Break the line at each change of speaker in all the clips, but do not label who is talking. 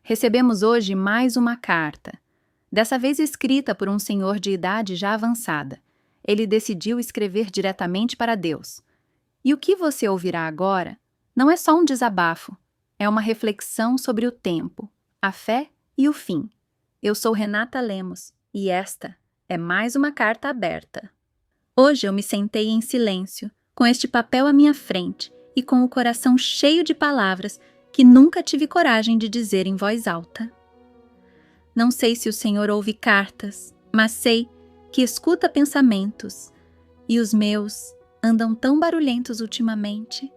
Recebemos hoje mais uma carta, dessa vez escrita por um senhor de idade já avançada. Ele decidiu escrever diretamente para Deus. E o que você ouvirá agora não é só um desabafo, é uma reflexão sobre o tempo, a fé e o fim. Eu sou Renata Lemos e esta é mais uma carta aberta. Hoje eu me sentei em silêncio, com este papel à minha frente e com o coração cheio de palavras que nunca tive coragem de dizer em voz alta. Não sei se o Senhor ouve cartas, mas sei que escuta pensamentos, e os meus andam tão barulhentos ultimamente.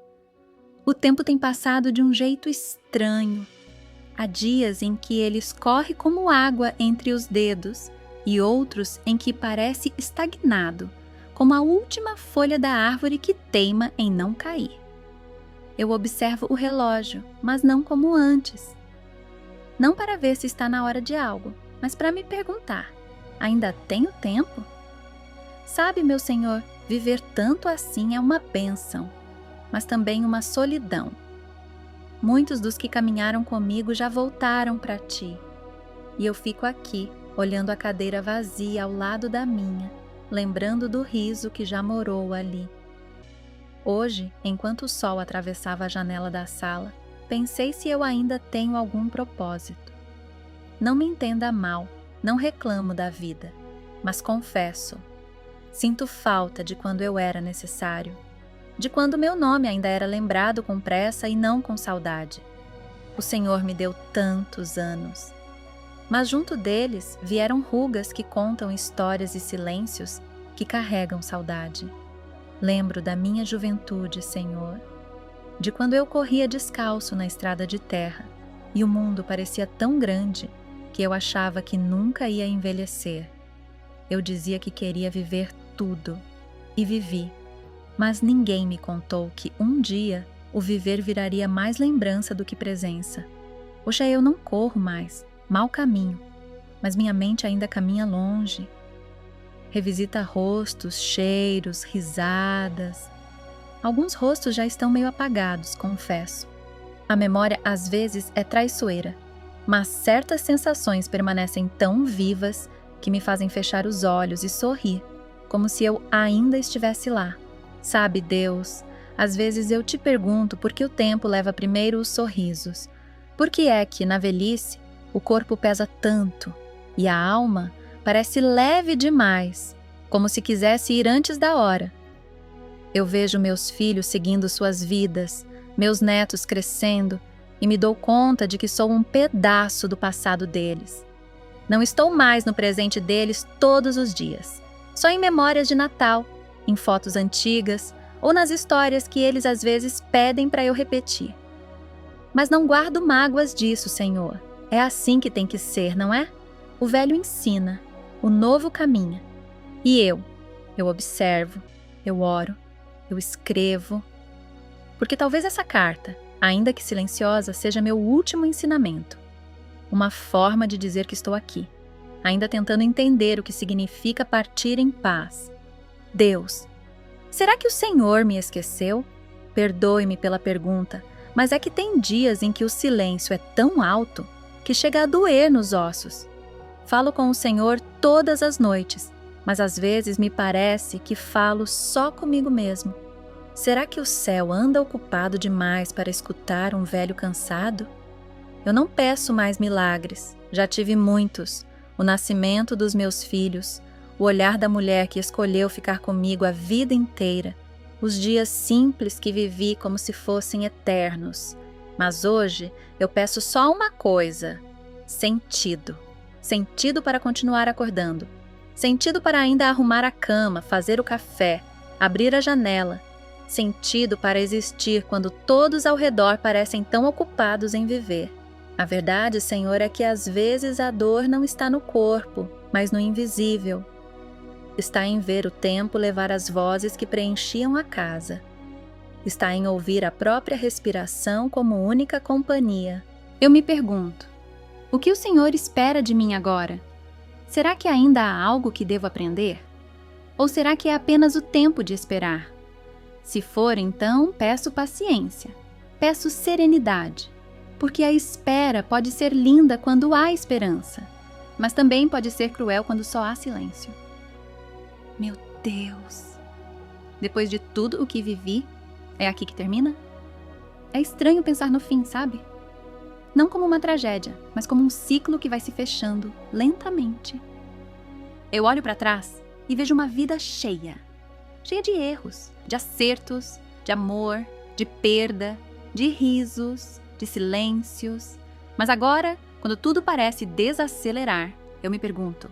O tempo tem passado de um jeito estranho. Há dias em que ele escorre como água entre os dedos e outros em que parece estagnado, como a última folha da árvore que teima em não cair. Eu observo o relógio, mas não como antes. Não para ver se está na hora de algo, mas para me perguntar: ainda tenho tempo? Sabe, meu Senhor, viver tanto assim é uma bênção, mas também uma solidão. Muitos dos que caminharam comigo já voltaram para ti, e eu fico aqui, olhando a cadeira vazia ao lado da minha, lembrando do riso que já morou ali. Hoje, enquanto o sol atravessava a janela da sala, pensei se eu ainda tenho algum propósito. Não me entenda mal, não reclamo da vida, mas confesso, sinto falta de quando eu era necessário, de quando meu nome ainda era lembrado com pressa e não com saudade. O Senhor me deu tantos anos, mas junto deles vieram rugas que contam histórias e silêncios que carregam saudade. Lembro da minha juventude, Senhor, de quando eu corria descalço na estrada de terra e o mundo parecia tão grande que eu achava que nunca ia envelhecer. Eu dizia que queria viver tudo e vivi, mas ninguém me contou que um dia o viver viraria mais lembrança do que presença. Hoje eu não corro mais, mal caminho, mas minha mente ainda caminha longe. Revisita rostos, cheiros, risadas. Alguns rostos já estão meio apagados, confesso. A memória às vezes é traiçoeira, mas certas sensações permanecem tão vivas que me fazem fechar os olhos e sorrir, como se eu ainda estivesse lá. Sabe, Deus, às vezes eu te pergunto por que o tempo leva primeiro os sorrisos. Por que é que, na velhice, o corpo pesa tanto e a alma parece leve demais, como se quisesse ir antes da hora? Eu vejo meus filhos seguindo suas vidas, meus netos crescendo, e me dou conta de que sou um pedaço do passado deles. Não estou mais no presente deles todos os dias, só em memórias de Natal, em fotos antigas ou nas histórias que eles às vezes pedem para eu repetir. Mas não guardo mágoas disso, Senhor. É assim que tem que ser, não é? O velho ensina, o novo caminha. E eu observo, eu oro, eu escrevo. Porque talvez essa carta, ainda que silenciosa, seja meu último ensinamento. Uma forma de dizer que estou aqui, ainda tentando entender o que significa partir em paz. Deus, será que o Senhor me esqueceu? Perdoe-me pela pergunta, mas é que tem dias em que o silêncio é tão alto que chega a doer nos ossos. Falo com o Senhor todas as noites, mas às vezes me parece que falo só comigo mesmo. Será que o céu anda ocupado demais para escutar um velho cansado? Eu não peço mais milagres, já tive muitos. O nascimento dos meus filhos, o olhar da mulher que escolheu ficar comigo a vida inteira, os dias simples que vivi como se fossem eternos. Mas hoje eu peço só uma coisa: sentido. Sentido para continuar acordando. Sentido para ainda arrumar a cama, fazer o café, abrir a janela. Sentido para existir quando todos ao redor parecem tão ocupados em viver. A verdade, Senhor, é que às vezes a dor não está no corpo, mas no invisível. Está em ver o tempo levar as vozes que preenchiam a casa. Está em ouvir a própria respiração como única companhia. Eu me pergunto: o que o Senhor espera de mim agora? Será que ainda há algo que devo aprender? Ou será que é apenas o tempo de esperar? Se for, então, peço paciência, peço serenidade, Porque a espera pode ser linda quando há esperança, mas também pode ser cruel quando só há silêncio. Meu Deus! Depois de tudo o que vivi, é aqui que termina? É estranho pensar no fim, sabe? Não como uma tragédia, mas como um ciclo que vai se fechando lentamente. Eu olho para trás e vejo uma vida cheia de erros, de acertos, de amor, de perda, de risos, de silêncios. Mas agora, quando tudo parece desacelerar, eu me pergunto: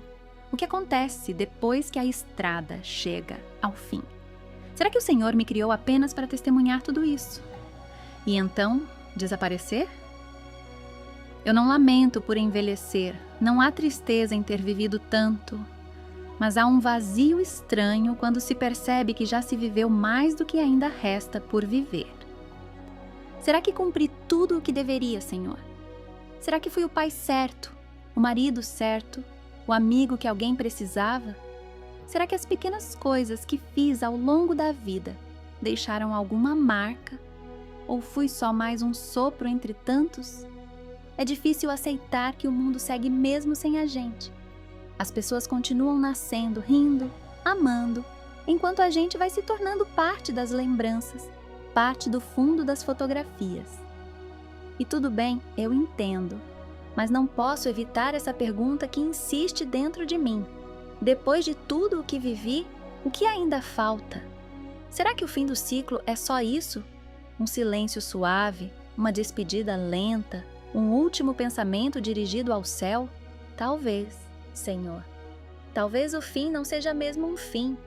o que acontece depois que a estrada chega ao fim? Será que o Senhor me criou apenas para testemunhar tudo isso? E então, desaparecer? Eu não lamento por envelhecer, não há tristeza em ter vivido tanto, mas há um vazio estranho quando se percebe que já se viveu mais do que ainda resta por viver. Será que cumpri tudo o que deveria, Senhor? Será que fui o pai certo, o marido certo, o amigo que alguém precisava? Será que as pequenas coisas que fiz ao longo da vida deixaram alguma marca? Ou fui só mais um sopro entre tantos? É difícil aceitar que o mundo segue mesmo sem a gente. As pessoas continuam nascendo, rindo, amando, enquanto a gente vai se tornando parte das lembranças, parte do fundo das fotografias. E tudo bem, eu entendo, mas não posso evitar essa pergunta que insiste dentro de mim. Depois de tudo o que vivi, o que ainda falta? Será que o fim do ciclo é só isso? Um silêncio suave, uma despedida lenta, um último pensamento dirigido ao céu? Talvez, Senhor. Talvez o fim não seja mesmo um fim.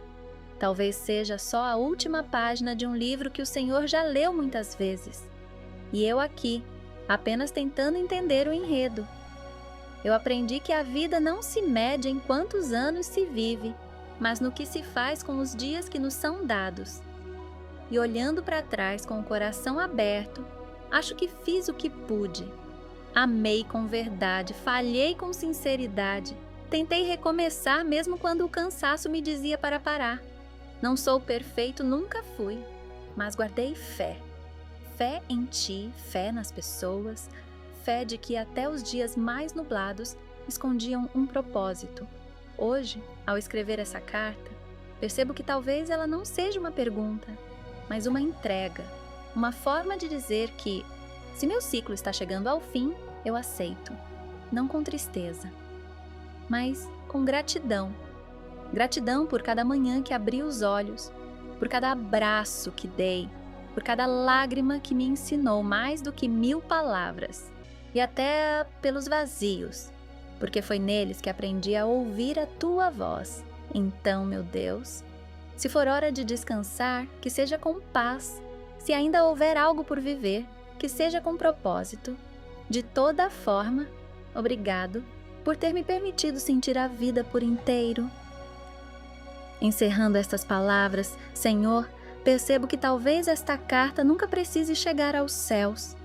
Talvez seja só a última página de um livro que o Senhor já leu muitas vezes. E eu aqui, apenas tentando entender o enredo. Eu aprendi que a vida não se mede em quantos anos se vive, mas no que se faz com os dias que nos são dados. E olhando para trás com o coração aberto, acho que fiz o que pude. Amei com verdade, falhei com sinceridade, tentei recomeçar mesmo quando o cansaço me dizia para parar. Não sou perfeito, nunca fui, mas guardei fé. Fé em Ti, fé nas pessoas, fé de que até os dias mais nublados escondiam um propósito. Hoje, ao escrever essa carta, percebo que talvez ela não seja uma pergunta, mas uma entrega, uma forma de dizer que, se meu ciclo está chegando ao fim, eu aceito, não com tristeza, mas com gratidão. Gratidão por cada manhã que abri os olhos, por cada abraço que dei, por cada lágrima que me ensinou mais do que 1000 palavras, e até pelos vazios, porque foi neles que aprendi a ouvir a Tua voz. Então, meu Deus, se for hora de descansar, que seja com paz. Se ainda houver algo por viver, que seja com propósito. De toda forma, obrigado por ter me permitido sentir a vida por inteiro. Encerrando estas palavras, Senhor, percebo que talvez esta carta nunca precise chegar aos céus,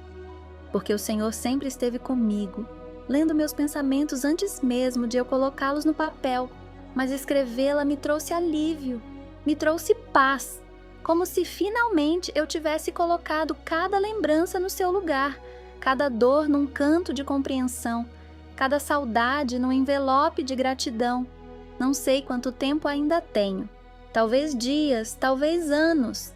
porque o Senhor sempre esteve comigo, lendo meus pensamentos antes mesmo de eu colocá-los no papel, mas escrevê-la me trouxe alívio, me trouxe paz, como se finalmente eu tivesse colocado cada lembrança no seu lugar, cada dor num canto de compreensão, cada saudade num envelope de gratidão. Não sei quanto tempo ainda tenho, talvez dias, talvez anos,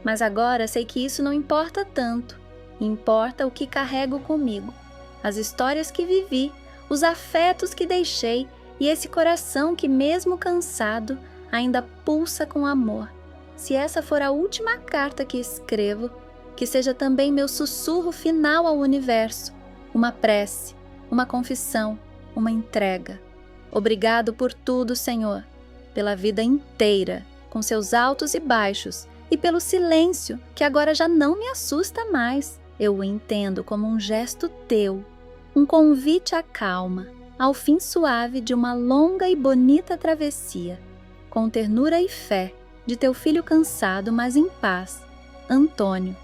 mas agora sei que isso não importa tanto. Importa o que carrego comigo, as histórias que vivi, os afetos que deixei e esse coração que, mesmo cansado, ainda pulsa com amor. Se essa for a última carta que escrevo, que seja também meu sussurro final ao universo, uma prece, uma confissão, uma entrega. Obrigado por tudo, Senhor, pela vida inteira, com seus altos e baixos, e pelo silêncio, que agora já não me assusta mais. Eu o entendo como um gesto teu, um convite à calma, ao fim suave de uma longa e bonita travessia, com ternura e fé de teu filho cansado, mas em paz, Antônio.